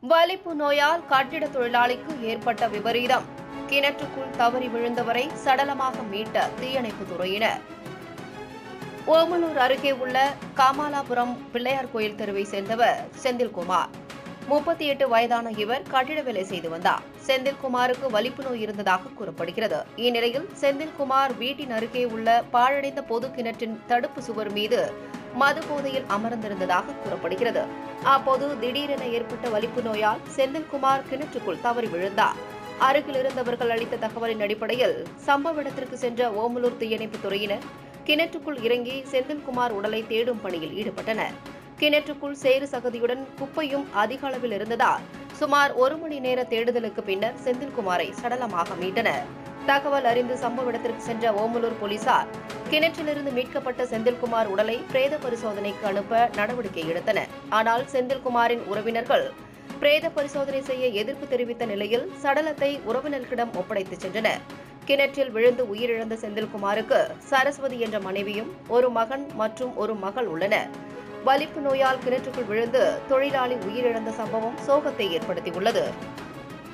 வலிப்பு நோயால் கட்டிட தொழிலாளிக்கு ஏற்பட்ட விபரீதம். கிணற்றுக்குள் தவறி விழுந்தவரை சடலமாக மீட்ட தீயணைப்புத் துறையினர். ஓமலூர் அருகே உள்ள காமாலாபுரம் பிள்ளையார் கோயில் தெருவை சேர்ந்தவர் செந்தில்குமார். 38 வயதான இவர் கட்டிட வேலை செய்து வந்தார். செந்தில்குமாருக்கு வலிப்பு நோய் இருந்ததாக கூறப்படுகிறது. இந்நிலையில் செந்தில்குமார் வீட்டின் அருகே உள்ள பாழடைந்த பொது கிணற்றின் தடுப்பு சுவர் மீது மது போதையில் அமர்ந்திருந்ததாக கூறப்படுகிறது. அப்போது திடீரென ஏற்பட்ட வலிப்பு நோயால் செந்தில்குமார் கிணற்றுக்குள் தவறி விழுந்தார். அருகில் இருந்தவர்கள் அளித்த தகவலின் அடிப்படையில் சம்பவ இடத்திற்கு சென்ற ஓமலூர் தீயணைப்புத் துறையினர் கிணற்றுக்குள் இறங்கி செந்தில்குமார் உடலை தேடும் பணியில் ஈடுபட்டனர். கிணற்றுக்குள் சேறு சகதியுடன் குப்பையும் அதிக அளவில் இருந்ததால் சுமார் 1 மணி நேர தேடுதலுக்கு பின்னர் செந்தில்குமாரை சடலமாக மீட்டனர். தகவல் அறிந்து சம்பவ இடத்திற்கு சென்ற ஓமலூர் போலீசார் கிணற்றிலிருந்து மீட்கப்பட்ட செந்தில்குமார் உடலை பிரேத பரிசோதனைக்கு அனுப்ப நடவடிக்கை எடுத்தனர். ஆனால் செந்தில்குமாரின் உறவினர்கள் பிரேத பரிசோதனை செய்ய எதிர்ப்பு தெரிவித்த நிலையில் சடலத்தை உறவினர்களிடம் ஒப்படைத்து சென்றனர். கிணற்றில் விழுந்து உயிரிழந்த செந்தில்குமாருக்கு சரஸ்வதி என்ற மனைவியும் ஒரு மகன் மற்றும் ஒரு மகள் உள்ளனர். வலிப்பு நோயால் கிணற்றுக்குள் விழுந்து தொழிலாளி உயிரிழந்த சம்பவம் சோகத்தை ஏற்படுத்தியுள்ளது.